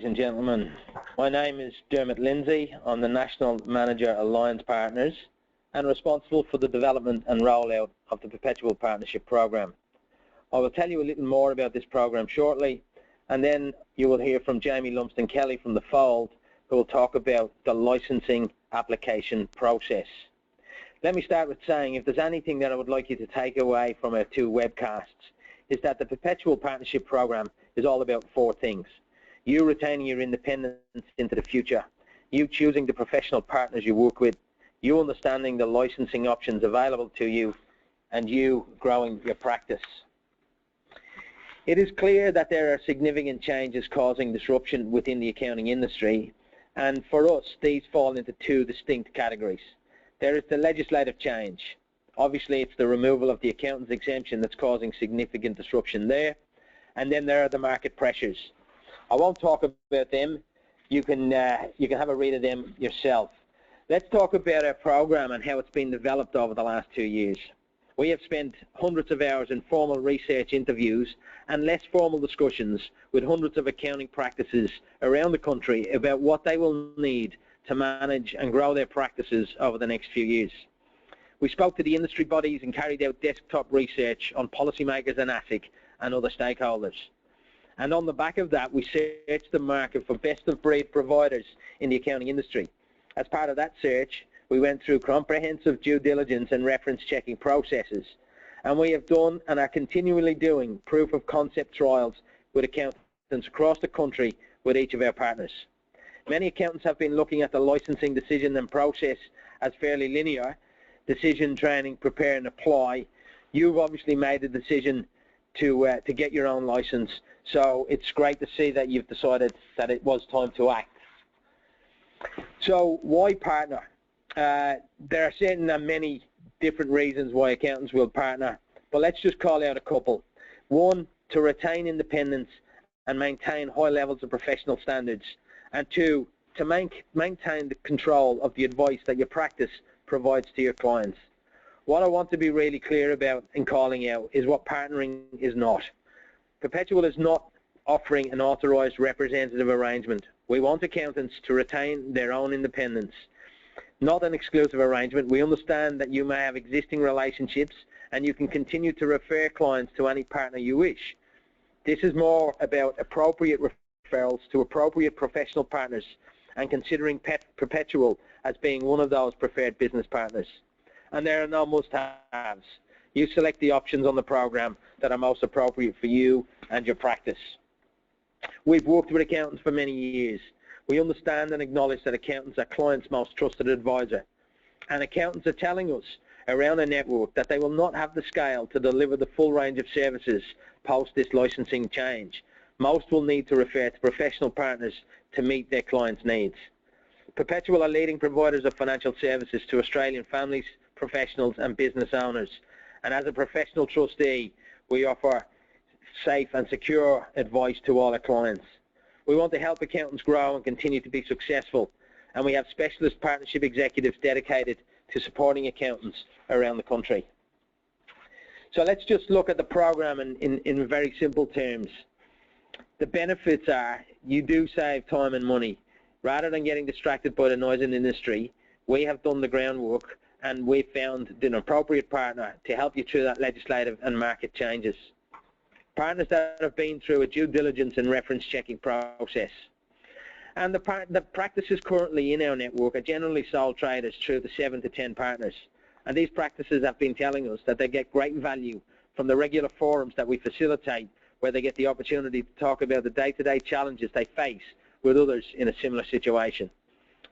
and gentlemen, my name is Dermot Lindsay. I'm the National Manager Alliance Partners and responsible for the development and rollout of the Perpetual Partnership Program. I will tell you a little more about this program shortly, and then you will hear from Jamie Lumsden-Kelly from the Fold, who will talk about the licensing application process. Let me start with saying, if there's anything that I would like you to take away from our two webcasts, is that the Perpetual Partnership Program is all about four things. You retaining your independence into the future, you choosing the professional partners you work with, you understanding the licensing options available to you, and you growing your practice. It is clear that there are significant changes causing disruption within the accounting industry, and for us these fall into two distinct categories. There is the legislative change. Obviously it's the removal of the accountant's exemption that's causing significant disruption there, and then there are the market pressures. I won't talk about them. You can have a read of them yourself. Let's talk about our program and how it's been developed over the last 2 years. We have spent hundreds of hours in formal research interviews and less formal discussions with hundreds of accounting practices around the country about what they will need to manage and grow their practices over the next few years. We spoke to the industry bodies and carried out desktop research on policymakers and ASIC and other stakeholders. And on the back of that, we searched the market for best-of-breed providers in the accounting industry. As part of that search, we went through comprehensive due diligence and reference checking processes, and we have done and are continually doing proof of concept trials with accountants across the country with each of our partners. Many accountants have been looking at the licensing decision and process as fairly linear: decision, training, prepare and apply. You've obviously made the decision to get your own license, so it's great to see that you've decided that it was time to act. So why partner? There are certain and many different reasons why accountants will partner, but let's just call out a couple. One, to retain independence and maintain high levels of professional standards, and two, to maintain the control of the advice that your practice provides to your clients. What I want to be really clear about in calling out is what partnering is not. Perpetual is not offering an authorised representative arrangement. We want accountants to retain their own independence. Not an exclusive arrangement. We understand that you may have existing relationships and you can continue to refer clients to any partner you wish. This is more about appropriate referrals to appropriate professional partners and considering Perpetual as being one of those preferred business partners. And there are no must-haves. You select the options on the program that are most appropriate for you and your practice. We've worked with accountants for many years. We understand and acknowledge that accountants are clients' most trusted advisor. And accountants are telling us around the network that they will not have the scale to deliver the full range of services post this licensing change. Most will need to refer to professional partners to meet their clients' needs. Perpetual are leading providers of financial services to Australian families, professionals and business owners. And as a professional trustee, we offer safe and secure advice to all our clients. We want to help accountants grow and continue to be successful, and we have specialist partnership executives dedicated to supporting accountants around the country. So let's just look at the program in very simple terms. The benefits are you do save time and money. Rather than getting distracted by the noise in the industry, we have done the groundwork and we found an appropriate partner to help you through that legislative and market changes. Partners that have been through a due diligence and reference checking process. And the practices currently in our network are generally sole traders through the 7 to 10 partners. And these practices have been telling us that they get great value from the regular forums that we facilitate, where they get the opportunity to talk about the day-to-day challenges they face with others in a similar situation.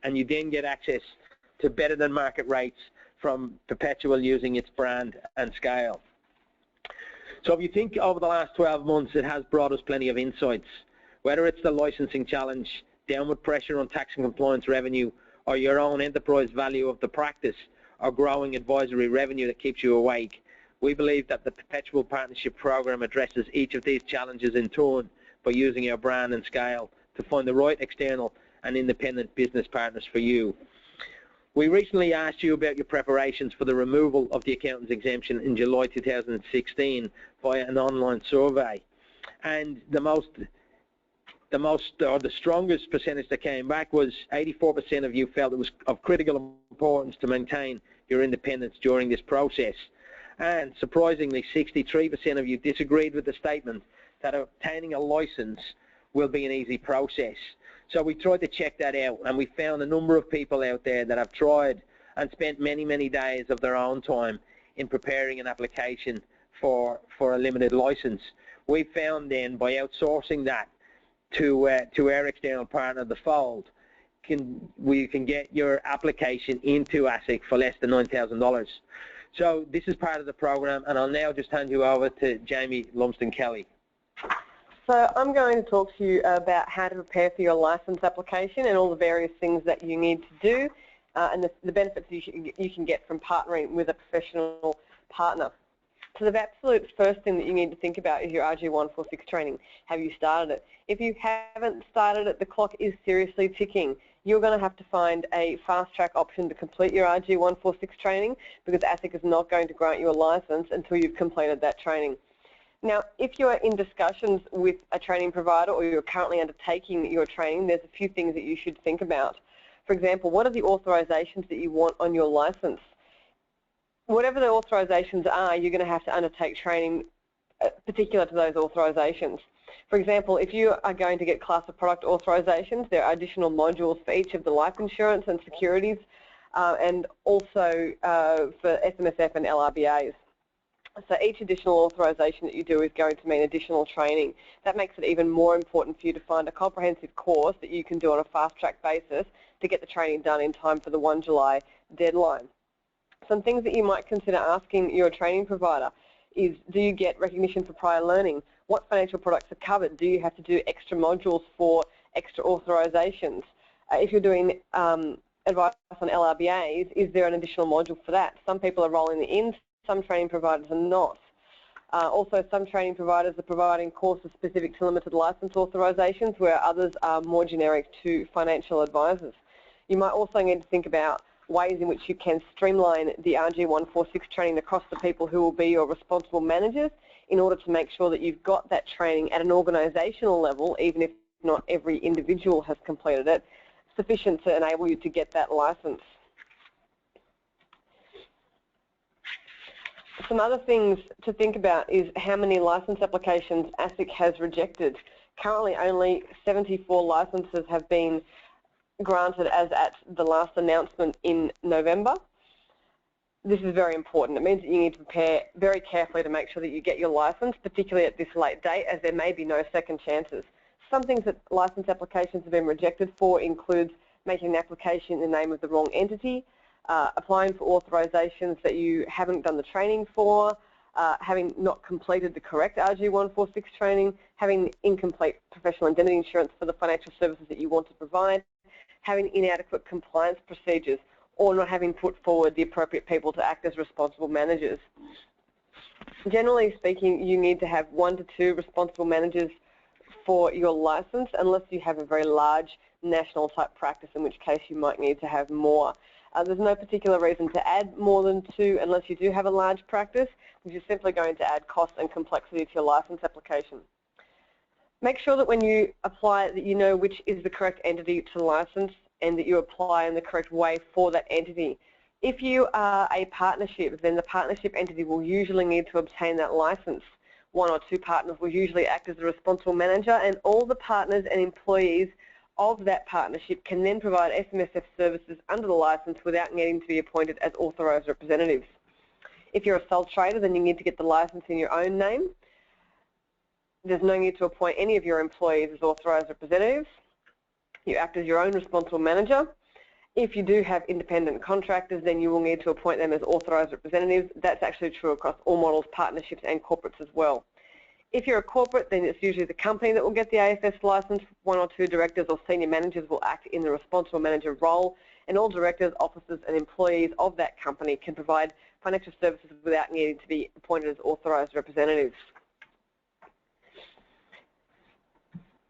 And you then get access to better than market rates from Perpetual using its brand and scale. So if you think over the last 12 months, it has brought us plenty of insights. Whether it's the licensing challenge, downward pressure on tax and compliance revenue, or your own enterprise value of the practice, or growing advisory revenue that keeps you awake, we believe that the Perpetual Partnership Program addresses each of these challenges in turn by using our brand and scale to find the right external and independent business partners for you. We recently asked you about your preparations for the removal of the accountant's exemption in July 2016 via an online survey, and the most the strongest percentage that came back was 84% of you felt it was of critical importance to maintain your independence during this process. And surprisingly, 63% of you disagreed with the statement that obtaining a license will be an easy process. So we tried to check that out, and we found a number of people out there that have tried and spent many, many days of their own time in preparing an application for a limited license. We found then, by outsourcing that to our external partner, The Fold, we can get your application into ASIC for less than $9,000. So this is part of the program, and I'll now just hand you over to Jamie Lumsden-Kelly. So I'm going to talk to you about how to prepare for your license application and all the various things that you need to do and the benefits you can get from partnering with a professional partner. So the absolute first thing that you need to think about is your RG146 training. Have you started it? If you haven't started it, the clock is seriously ticking. You're going to have to find a fast-track option to complete your RG146 training because ASIC is not going to grant you a license until you've completed that training. Now, if you're in discussions with a training provider or you're currently undertaking your training, there's a few things that you should think about. For example, what are the authorizations that you want on your license? Whatever the authorizations are, you're going to have to undertake training particular to those authorizations. For example, if you are going to get class of product authorizations, there are additional modules for each of the life insurance and securities and also for SMSF and LRBAs. So each additional authorization that you do is going to mean additional training. That makes it even more important for you to find a comprehensive course that you can do on a fast-track basis to get the training done in time for the 1 July deadline. Some things that you might consider asking your training provider is, do you get recognition for prior learning? What financial products are covered? Do you have to do extra modules for extra authorizations? If you're doing advice on LRBAs, is there an additional module for that? Some people are rolling it in, some training providers are not. Also, some training providers are providing courses specific to limited license authorizations, where others are more generic to financial advisors. You might also need to think about ways in which you can streamline the RG146 training across the people who will be your responsible managers in order to make sure that you've got that training at an organisational level, even if not every individual has completed it, sufficient to enable you to get that licence. Some other things to think about is how many licence applications ASIC has rejected. Currently, only 74 licences have been granted as at the last announcement in November. This is very important. It means that you need to prepare very carefully to make sure that you get your licence, particularly at this late date, as there may be no second chances. Some things that licence applications have been rejected for includes making an application in the name of the wrong entity, applying for authorizations that you haven't done the training for, having not completed the correct RG146 training, having incomplete professional indemnity insurance for the financial services that you want to provide, having inadequate compliance procedures, or not having put forward the appropriate people to act as responsible managers. Generally speaking, you need to have 1 to 2 responsible managers for your license, unless you have a very large national type practice, in which case you might need to have more. There's no particular reason to add more than 2 unless you do have a large practice, which is simply going to add cost and complexity to your license application. Make sure that when you apply that you know which is the correct entity to license and that you apply in the correct way for that entity. If you are a partnership, then the partnership entity will usually need to obtain that license. 1 or 2 partners will usually act as the responsible manager, and all the partners and employees of that partnership can then provide SMSF services under the license without needing to be appointed as authorised representatives. If you're a sole trader, then you need to get the license in your own name. There's no need to appoint any of your employees as authorised representatives. You act as your own responsible manager. If you do have independent contractors, then you will need to appoint them as authorised representatives. That's actually true across all models, partnerships and corporates as well. If you're a corporate, then it's usually the company that will get the AFS license. 1 or 2 directors or senior managers will act in the responsible manager role, and all directors, officers and employees of that company can provide financial services without needing to be appointed as authorised representatives.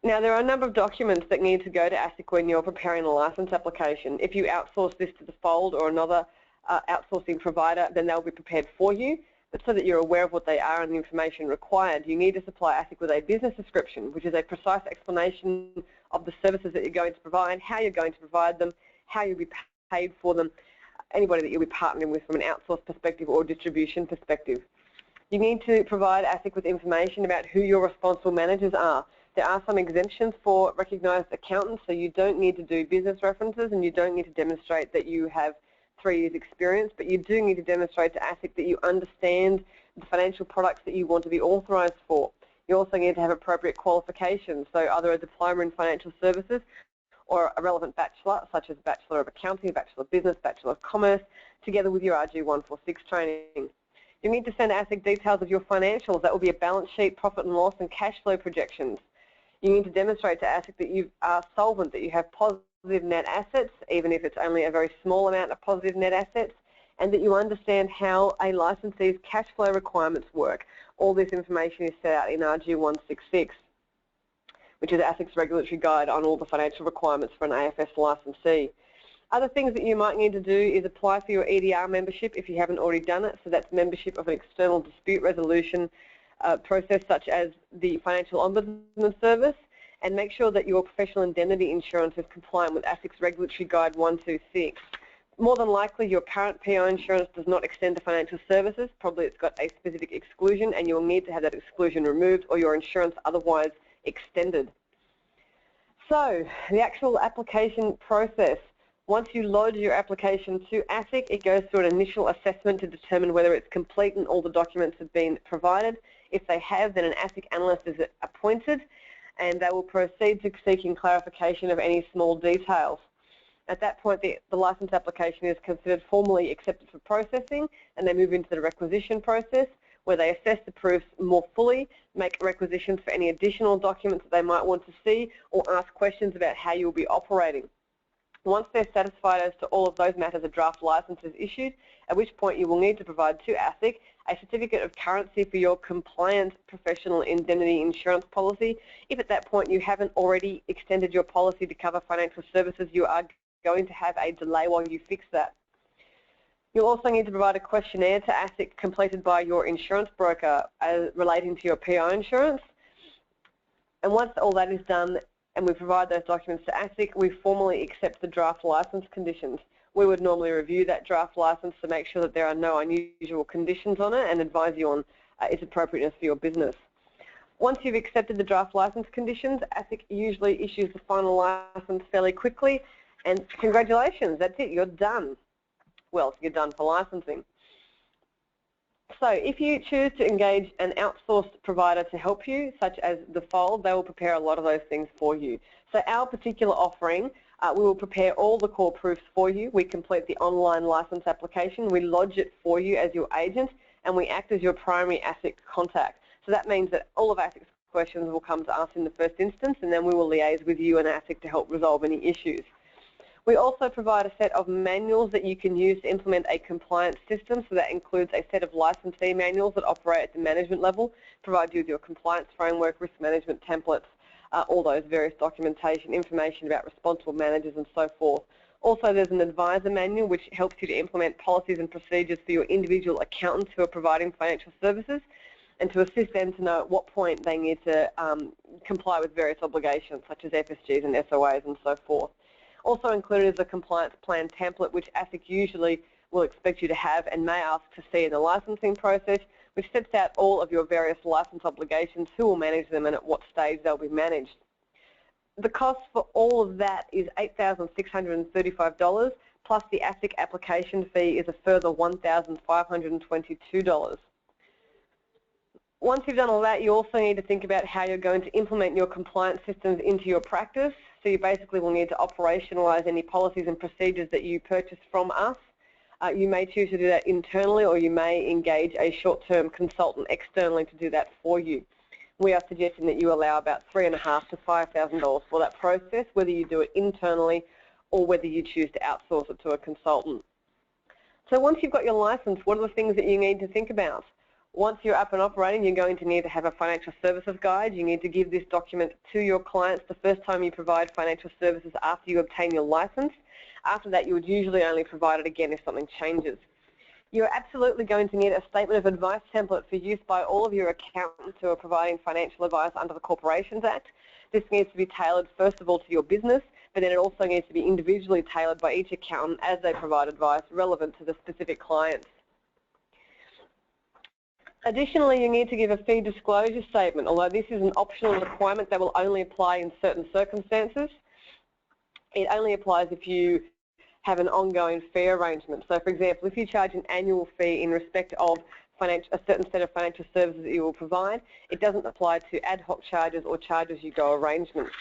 Now, there are a number of documents that need to go to ASIC when you're preparing a license application. If you outsource this to The Fold or another outsourcing provider, then they'll be prepared for you. but so that you're aware of what they are and the information required, you need to supply ASIC with a business description, which is a precise explanation of the services that you're going to provide, how you're going to provide them, how you'll be paid for them, anybody that you'll be partnering with from an outsource perspective or distribution perspective. You need to provide ASIC with information about who your responsible managers are. There are some exemptions for recognised accountants, so you don't need to do business references and you don't need to demonstrate that you have 3 years experience, but you do need to demonstrate to ASIC that you understand the financial products that you want to be authorised for. You also need to have appropriate qualifications, so either a diploma in financial services or a relevant bachelor, such as Bachelor of Accounting, Bachelor of Business, Bachelor of Commerce, together with your RG 146 training. You need to send ASIC details of your financials. That will be a balance sheet, profit and loss, and cash flow projections. You need to demonstrate to ASIC that you are solvent, that you have positive net assets, even if it's only a very small amount of positive net assets, and that you understand how a licensee's cash flow requirements work. All this information is set out in RG 166, which is ASIC's regulatory guide on all the financial requirements for an AFS licensee. Other things that you might need to do is apply for your EDR membership if you haven't already done it. So that's membership of an external dispute resolution process such as the Financial Ombudsman Service, and make sure that your professional indemnity insurance is compliant with ASIC's Regulatory Guide 126. More than likely, your current PI insurance does not extend to financial services. Probably it's got a specific exclusion, and you'll need to have that exclusion removed or your insurance otherwise extended. So, the actual application process. Once you lodge your application to ASIC, it goes through an initial assessment to determine whether it's complete and all the documents have been provided. If they have, then an ASIC analyst is appointed, and they will proceed to seeking clarification of any small details. At that point, the license application is considered formally accepted for processing, and they move into the requisition process, where they assess the proofs more fully, make requisitions for any additional documents that they might want to see, or ask questions about how you will be operating. Once they're satisfied as to all of those matters, a draft license is issued, at which point you will need to provide to ASIC a certificate of currency for your compliant professional indemnity insurance policy. If at that point you haven't already extended your policy to cover financial services, you are going to have a delay while you fix that. You'll also need to provide a questionnaire to ASIC completed by your insurance broker relating to your PI insurance. And once all that is done, and we provide those documents to ASIC, we formally accept the draft license conditions. We would normally review that draft license to make sure that there are no unusual conditions on it and advise you on its appropriateness for your business. Once you've accepted the draft license conditions, ASIC usually issues the final license fairly quickly, and congratulations, that's it, you're done. Well, you're done for licensing. So if you choose to engage an outsourced provider to help you, such as The Fold, they will prepare a lot of those things for you. So our particular offering, we will prepare all the core proofs for you. We complete the online license application. We lodge it for you as your agent, and we act as your primary ASIC contact. So that means that all of ASIC's questions will come to us in the first instance, and then we will liaise with you and ASIC to help resolve any issues. We also provide a set of manuals that you can use to implement a compliance system. So that includes a set of licensee manuals that operate at the management level, provide you with your compliance framework, risk management templates, all those various documentation, information about responsible managers and so forth. Also, there's an advisor manual which helps you to implement policies and procedures for your individual accountants who are providing financial services, and to assist them to know at what point they need to comply with various obligations such as FSGs and SOAs and so forth. Also included is a compliance plan template which ASIC usually will expect you to have and may ask to see in the licensing process, which sets out all of your various license obligations, who will manage them and at what stage they'll be managed. The cost for all of that is $8,635, plus the ASIC application fee is a further $1,522. Once you've done all that, you also need to think about how you're going to implement your compliance systems into your practice. So you basically will need to operationalise any policies and procedures that you purchase from us. You may choose to do that internally, or you may engage a short-term consultant externally to do that for you. We are suggesting that you allow about $3,500 to $5,000 for that process, whether you do it internally or whether you choose to outsource it to a consultant. So once you've got your license, what are the things that you need to think about? Once you're up and operating, you're going to need to have a financial services guide. You need to give this document to your clients the first time you provide financial services after you obtain your license. After that, you would usually only provide it again if something changes. You're absolutely going to need a statement of advice template for use by all of your accountants who are providing financial advice under the Corporations Act. This needs to be tailored first of all to your business, but then it also needs to be individually tailored by each accountant as they provide advice relevant to the specific clients. Additionally, you need to give a fee disclosure statement, although this is an optional requirement that will only apply in certain circumstances. It only applies if you have an ongoing fee arrangement. So, for example, if you charge an annual fee in respect of a certain set of financial services that you will provide, it doesn't apply to ad hoc charges or charges-you-go arrangements.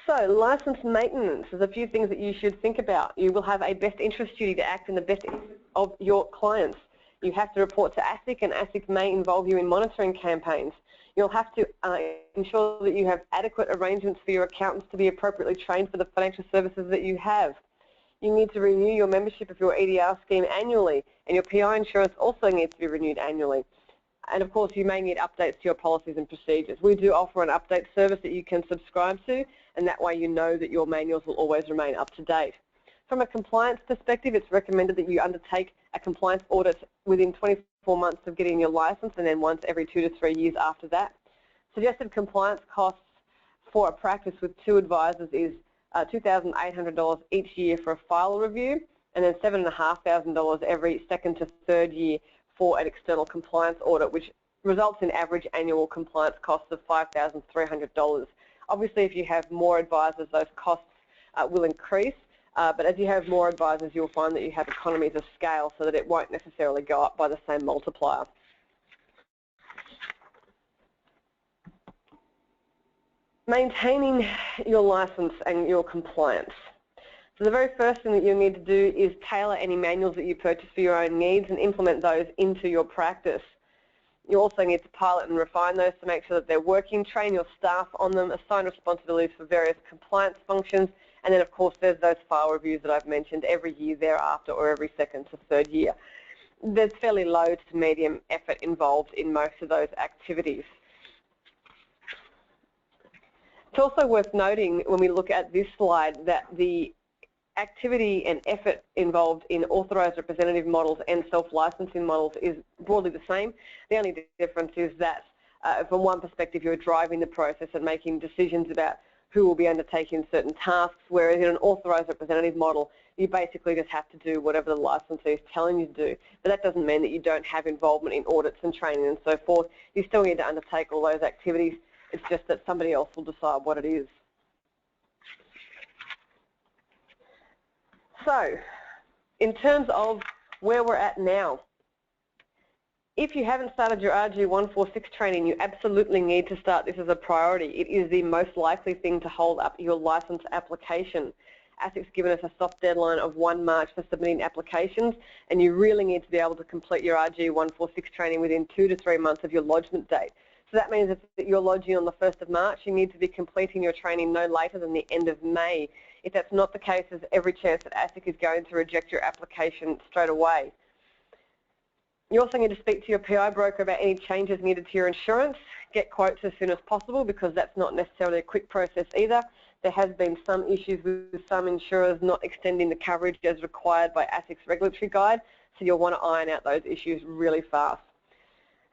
So, licence maintenance. There's a few things that you should think about. You will have a best interest duty to act in the best interest of your clients. You have to report to ASIC, and ASIC may involve you in monitoring campaigns. You'll have to ensure that you have adequate arrangements for your accountants to be appropriately trained for the financial services that you have. You need to renew your membership of your EDR scheme annually, and your PI insurance also needs to be renewed annually. And of course, you may need updates to your policies and procedures. We do offer an update service that you can subscribe to, and that way you know that your manuals will always remain up to date. From a compliance perspective, it's recommended that you undertake a compliance audit within 24 months of getting your license, and then once every 2 to 3 years after that. Suggested compliance costs for a practice with 2 advisors is $2,800 each year for a file review, and then $7,500 every 2nd to 3rd year for an external compliance audit, which results in average annual compliance costs of $5,300. Obviously, if you have more advisors, those costs will increase, but as you have more advisors, you'll find that you have economies of scale so that it won't necessarily go up by the same multiplier. Maintaining your license and your compliance. So the very first thing that you need to do is tailor any manuals that you purchase for your own needs and implement those into your practice. You also need to pilot and refine those to make sure that they're working, train your staff on them, assign responsibilities for various compliance functions, and then of course there's those file reviews that I've mentioned every year thereafter or every 2nd to 3rd year. There's fairly low to medium effort involved in most of those activities. It's also worth noting when we look at this slide that the activity and effort involved in authorised representative models and self-licensing models is broadly the same. The only difference is that from one perspective you're driving the process and making decisions about who will be undertaking certain tasks, whereas in an authorised representative model you basically just have to do whatever the licensee is telling you to do. But that doesn't mean that you don't have involvement in audits and training and so forth. You still need to undertake all those activities. It's just that somebody else will decide what it is. So, in terms of where we're at now, if you haven't started your RG146 training, you absolutely need to start this as a priority. It is the most likely thing to hold up your license application. ASIC's given us a soft deadline of 1 March for submitting applications, and you really need to be able to complete your RG146 training within 2 to 3 months of your lodgement date. So that means that you're lodging on the 1st of March, you need to be completing your training no later than the end of May. If that's not the case, there's every chance that ASIC is going to reject your application straight away. You also need to speak to your PI broker about any changes needed to your insurance. Get quotes as soon as possible because that's not necessarily a quick process either. There has been some issues with some insurers not extending the coverage as required by ASIC's regulatory guide, so you'll want to iron out those issues really fast.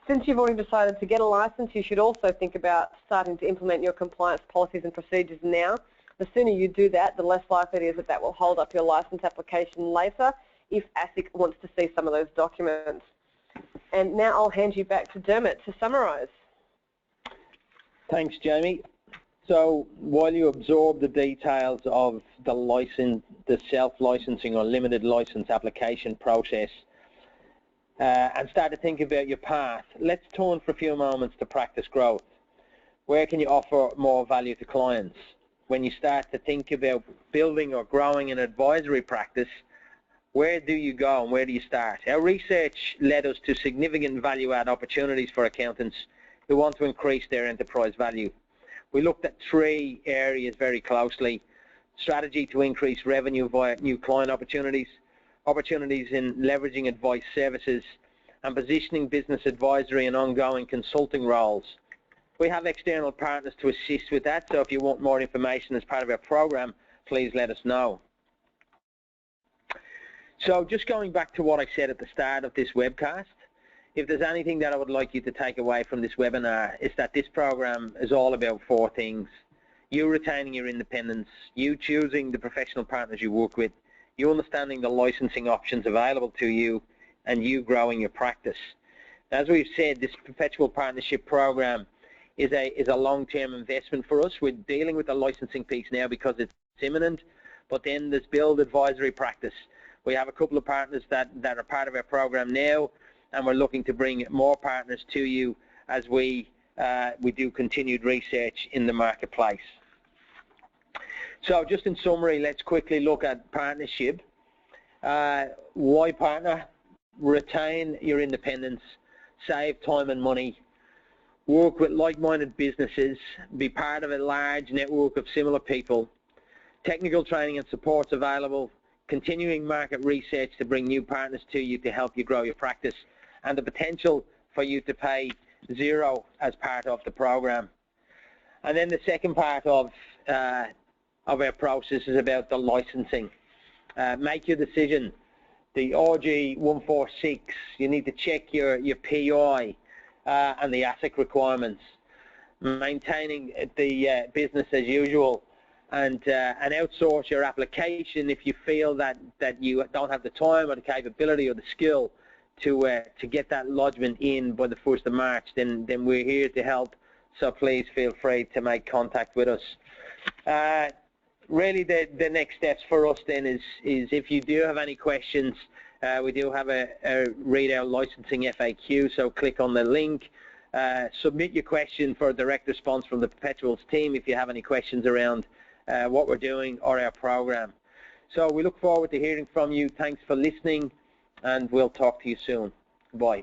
Since you've already decided to get a license, you should also think about starting to implement your compliance policies and procedures now. The sooner you do that, the less likely it is that that will hold up your license application later if ASIC wants to see some of those documents. And now I'll hand you back to Dermot to summarise. Thanks, Jamie. So while you absorb the details of the self-licensing or limited license application process, and start to think about your path, let's turn for a few moments to practice growth. Where can you offer more value to clients? When you start to think about building or growing an advisory practice, where do you go and where do you start? Our research led us to significant value-add opportunities for accountants who want to increase their enterprise value. We looked at 3 areas very closely: strategy to increase revenue via new client opportunities, opportunities in leveraging advice services, and positioning business advisory and ongoing consulting roles. We have external partners to assist with that, so if you want more information as part of our program, please let us know. So just going back to what I said at the start of this webcast, if there's anything that I would like you to take away from this webinar, is that this program is all about 4 things. You retaining your independence, you choosing the professional partners you work with, you understanding the licensing options available to you, and you growing your practice. As we've said, this Perpetual Partnership Program is a long-term investment for us. We're dealing with the licensing piece now because it's imminent, but then there's build advisory practice. We have a couple of partners that are part of our program now, and we're looking to bring more partners to you as we do continued research in the marketplace. So just in summary, let's quickly look at partnership. Why partner? Retain your independence, save time and money, work with like-minded businesses, be part of a large network of similar people, technical training and support's available, continuing market research to bring new partners to you to help you grow your practice, and the potential for you to pay 0 as part of the program. And then the second part of our process is about the licensing. Make your decision. The RG 146, you need to check your PI and the ASIC requirements. Maintaining the business as usual, and outsource your application if you feel that you don't have the time or the capability or the skill to get that lodgement in by the 1st of March, then we're here to help, so please feel free to make contact with us. Really the next steps for us then is if you do have any questions, we do have a read out licensing FAQ, so click on the link, submit your question for a direct response from the Perpetuals team if you have any questions around what we're doing or our program. So we look forward to hearing from you. Thanks for listening, and we'll talk to you soon. Bye.